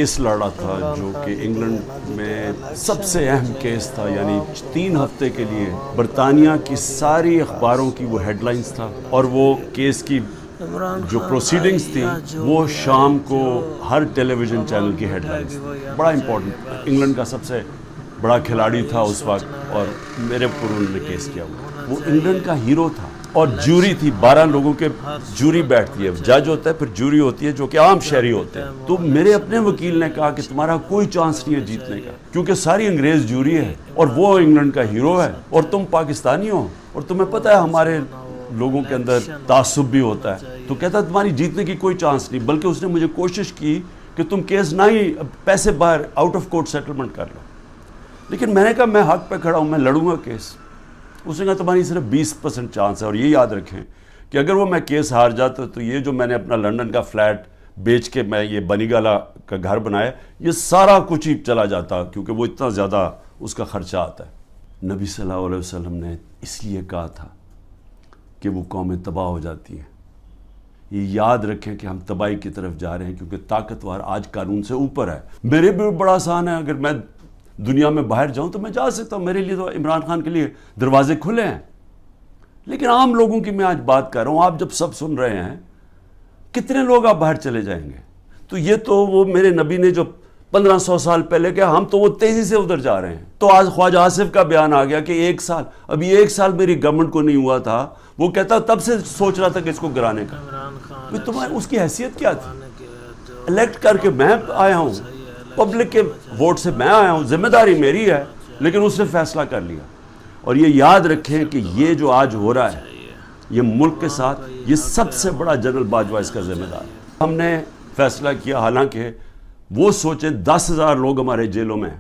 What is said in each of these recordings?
Case لڑا تھا جو کہ انگلینڈ میں سب سے اہم کیس تھا، یعنی 3 ہفتے کے لیے برطانیہ کی ساری اخباروں کی وہ ہیڈ لائنز تھا، اور وہ کیس کی جو پروسیڈنگز تھی وہ شام کو ہر ٹیلی ویژن چینل کی ہیڈ لائنز تھی۔ بڑا امپورٹنٹ، انگلینڈ کا سب سے بڑا کھلاڑی تھا اس وقت، اور میرے اوپر انہوں نے کیس کیا وہ انگلینڈ کا ہیرو تھا، اور جوری تھی، 12 لوگوں کے جوری بیٹھتی ہے، جج ہوتا ہے، پھر جوری ہوتی ہے جو کہ عام شہری ہوتے ہیں۔ تو میرے اپنے وکیل نے کہا کہ تمہارا کوئی چانس نہیں ہے جیتنے کا، کیونکہ ساری انگریز جوری ہے اور وہ انگلینڈ کا ہیرو ہے، اور تم پاکستانی ہو، اور تمہیں پتہ ہے ہمارے لوگوں کے اندر تعصب بھی ہوتا ہے، تو کہتا تمہاری جیتنے کی کوئی چانس نہیں، بلکہ اس نے مجھے کوشش کی کہ تم کیس نہ ہی پیسے باہر آؤٹ آف کورٹ سیٹلمنٹ کر لو۔ لیکن میں نے کہا میں حق پہ کھڑا ہوں، میں لڑوں گا کیس۔ اس نے کہا تمہاری صرف 20% چانس ہے، اور یہ یاد رکھیں کہ اگر وہ میں کیس ہار جاتا تو یہ جو میں نے اپنا لنڈن کا فلیٹ بیچ کے میں یہ بنی گالا کا گھر بنایا، یہ سارا کچھ ہی چلا جاتا، کیونکہ وہ اتنا زیادہ اس کا خرچہ آتا ہے۔ نبی صلی اللہ علیہ وسلم نے اس لیے کہا تھا کہ وہ قومیں تباہ ہو جاتی ہیں۔ یہ یاد رکھیں کہ ہم تباہی کی طرف جا رہے ہیں، کیونکہ طاقتور آج قانون سے اوپر ہے۔ میرے بھی بڑا آسان ہے، اگر میں دنیا میں باہر جاؤں تو میں جا سکتا ہوں، میرے لیے تو عمران خان کے لیے دروازے کھلے ہیں۔ لیکن عام لوگوں کی میں آج بات کر رہا ہوں، آپ جب سب سن رہے ہیں، کتنے لوگ آپ باہر چلے جائیں گے؟ تو یہ تو وہ میرے نبی نے جو 1500 سال پہلے کہا، ہم تو وہ تیزی سے ادھر جا رہے ہیں۔ تو آج خواجہ آصف کا بیان آ گیا کہ 1 سال، ابھی 1 سال میری گورنمنٹ کو نہیں ہوا تھا، وہ کہتا تب سے سوچ رہا تھا کہ اس کو گرانے کا۔ تمہیں اس کی حیثیت کیا تھی؟ الیکٹ کر کے میں آیا ہوں، پبلک کے ووٹ سے میں آیا ہوں، ذمہ داری میری ہے، لیکن اس نے فیصلہ کر لیا۔ اور یہ یاد رکھیں کہ یہ جو آج ہو رہا ہے یہ ملک کے ساتھ، یہ سب سے بڑا جنرل باجوہ اس کا ذمہ دار ہے۔ ہم نے فیصلہ کیا، حالانکہ وہ سوچیں 10,000 لوگ ہمارے جیلوں میں ہیں،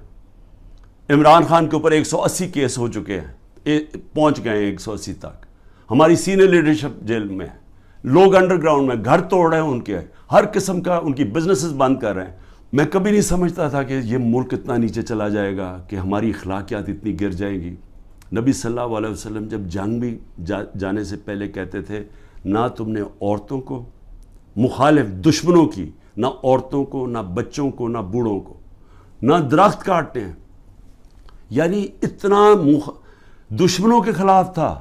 عمران خان کے اوپر 180 کیس ہو چکے ہیں، پہنچ گئے ہیں 180 تک، ہماری سینئر لیڈرشپ جیل میں ہے، لوگ انڈر گراؤنڈ میں گھر توڑ رہے ہیں، ان کے ہر قسم کا ان کی بزنسز بند کر رہے ہیں۔ میں کبھی نہیں سمجھتا تھا کہ یہ ملک اتنا نیچے چلا جائے گا، کہ ہماری اخلاقیات اتنی گر جائیں گی۔ نبی صلی اللہ علیہ وسلم جب جنگ بھی جانے سے پہلے کہتے تھے، نہ تم نے عورتوں کو، مخالف دشمنوں کی، نہ عورتوں کو، نہ بچوں کو، نہ بوڑھوں کو، نہ درخت کاٹنے ہیں۔ یعنی اتنا دشمنوں کے خلاف تھا۔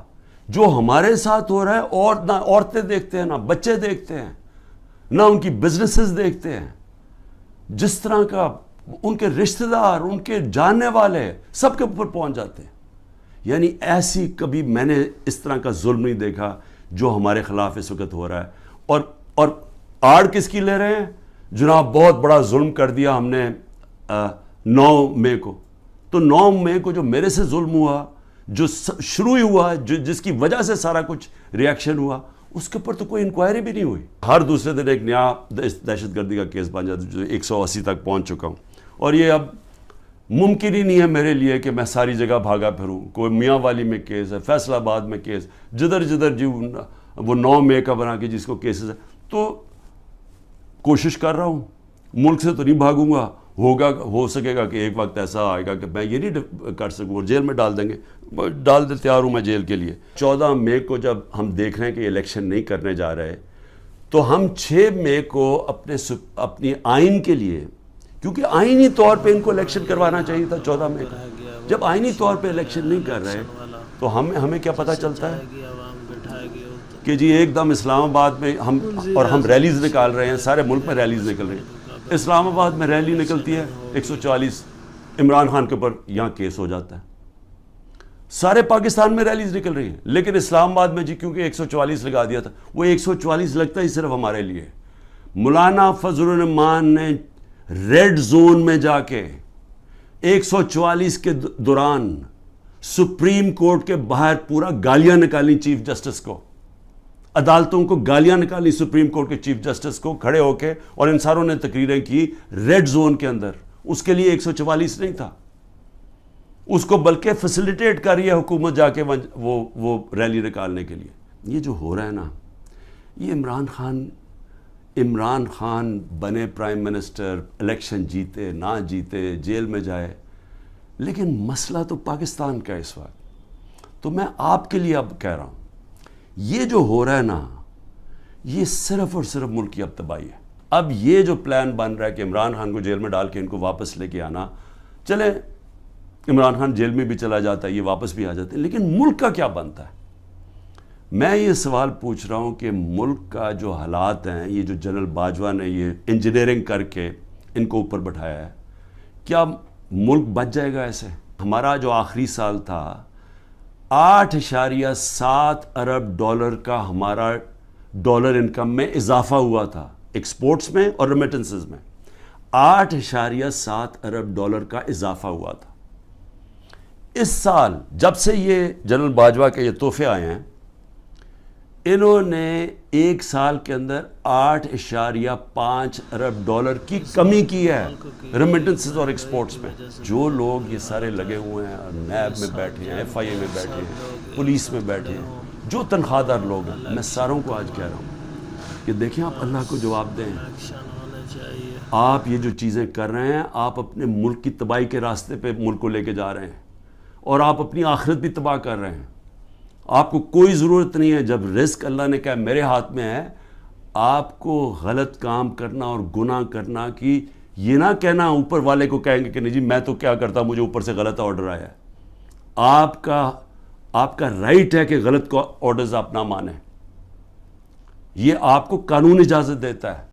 جو ہمارے ساتھ ہو رہا ہے، اور نہ عورتیں دیکھتے ہیں، نہ بچے دیکھتے ہیں، نہ ان کی بزنسز دیکھتے ہیں، جس طرح کا ان کے رشتہ دار، ان کے جاننے والے سب کے اوپر پہنچ جاتے ہیں۔ یعنی ایسی کبھی میں نے اس طرح کا ظلم نہیں دیکھا جو ہمارے خلاف اس وقت ہو رہا ہے۔ اور آڑ کس کی لے رہے ہیں؟ جناب بہت بڑا ظلم کر دیا ہم نے 9 مئی کو، تو 9 مئی کو جو میرے سے ظلم ہوا، جو شروع ہی ہوا، جس کی وجہ سے سارا کچھ ریاکشن ہوا، اس کے اوپر تو کوئی انکوائری بھی نہیں ہوئی۔ ہر دوسرے دن ایک نیا دہشت گردی کا کیس بن جاتا ہے، جو 180 تک پہنچ چکا ہوں۔ اور یہ اب ممکن ہی نہیں ہے میرے لیے کہ میں ساری جگہ بھاگا پھروں۔ کوئی میاں والی میں کیس ہے، فیصل آباد میں کیس، جدھر جی وہ 9 مئی کا بنا کے جس کو کیسز ہے، تو کوشش کر رہا ہوں، ملک سے تو نہیں بھاگوں گا، ہو سکے گا کہ ایک وقت ایسا آئے گا کہ میں یہ نہیں کر سکوں، جیل میں ڈال دیں گے، ڈال دے، تیار ہوں میں جیل کے لیے۔ 14 مئی کو جب ہم دیکھ رہے ہیں کہ الیکشن نہیں کرنے جا رہے، تو ہم 6 مئی کو اپنی آئین کے لیے، کیونکہ آئینی طور پہ ان کو الیکشن کروانا چاہیے تھا 14 مئی کو، جب آئینی طور پہ الیکشن نہیں کر رہے تو ہمیں کیا پتہ چلتا ہے کہ جی ایک دم اسلام آباد میں ہم ریلیز نکال رہے ہیں، سارے ملک میں ریلیز نکل رہی ہیں، اسلام آباد میں ریلی نکلتی ہے 144 عمران خان کے اوپر، یہاں کیس ہو جاتا ہے۔ سارے پاکستان میں ریلیز نکل رہی ہیں، لیکن اسلام آباد میں جی کیونکہ 144 لگا دیا تھا، وہ 144 لگتا ہی صرف ہمارے لیے۔ مولانا فضل الرحمان نے ریڈ زون میں جا کے 144 کے دوران سپریم کورٹ کے باہر پورا گالیاں نکالی چیف جسٹس کو، عدالتوں کو گالیاں نکالی سپریم کورٹ کے چیف جسٹس کو کھڑے ہو کے، اور ان ساروں نے تقریریں کی ریڈ زون کے اندر۔ اس کے لیے 144 نہیں تھا، اس کو بلکہ فیسیلیٹیٹ کر رہی ہے حکومت جا کے وہ ریلی نکالنے کے لیے۔ یہ جو ہو رہا ہے نا، یہ عمران خان بنے پرائم منسٹر، الیکشن جیتے نہ جیتے، جیل میں جائے، لیکن مسئلہ تو پاکستان کا اس وقت۔ تو میں آپ کے لیے اب کہہ رہا ہوں، یہ جو ہو رہا ہے نا، یہ صرف اور صرف ملک کی اب تباہی ہے۔ اب یہ جو پلان بن رہا ہے کہ عمران خان کو جیل میں ڈال کے ان کو واپس لے کے آنا، چلے عمران خان جیل میں بھی چلا جاتا ہے، یہ واپس بھی آ جاتے ہیں، لیکن ملک کا کیا بنتا ہے؟ میں یہ سوال پوچھ رہا ہوں کہ ملک کا جو حالات ہیں، یہ جو جنرل باجوہ نے یہ انجینئرنگ کر کے ان کو اوپر بٹھایا ہے، کیا ملک بچ جائے گا ایسے؟ ہمارا جو آخری سال تھا 8.7 ارب ڈالر کا ہمارا ڈالر انکم میں اضافہ ہوا تھا، ایکسپورٹس میں اور ریمیٹنسز میں 8.7 ارب ڈالر کا اضافہ ہوا تھا۔ اس سال جب سے یہ جنرل باجوہ کے یہ تحفے آئے ہیں، انہوں نے ایک سال کے اندر 8.5 ارب ڈالر کی کمی کی ہے ریمیٹنسز اور ایکسپورٹس میں۔ جو لوگ یہ سارے لگے ہوئے ہیں، نیب میں بیٹھے ہیں، ایف آئی اے میں بیٹھے ہیں، پولیس میں بیٹھے ہیں، جو تنخواہ دار لوگ ہیں، میں ساروں کو آج کہہ رہا ہوں کہ دیکھیں آپ اللہ کو جواب دیں۔ آپ یہ جو چیزیں کر رہے ہیں، آپ اپنے ملک کی تباہی کے راستے پہ ملک کو لے کے جا رہے ہیں، اور آپ اپنی آخرت بھی تباہ کر رہے ہیں۔ آپ کو کوئی ضرورت نہیں ہے، جب رزق اللہ نے کہا میرے ہاتھ میں ہے، آپ کو غلط کام کرنا اور گناہ کرنا کی یہ نہ کہنا اوپر والے کو کہیں گے کہ نہیں جی میں تو کیا کرتا، مجھے اوپر سے غلط آرڈر آیا ہے۔ آپ کا رائٹ ہے کہ غلط آرڈرز آپ نہ مانیں، یہ آپ کو قانون اجازت دیتا ہے۔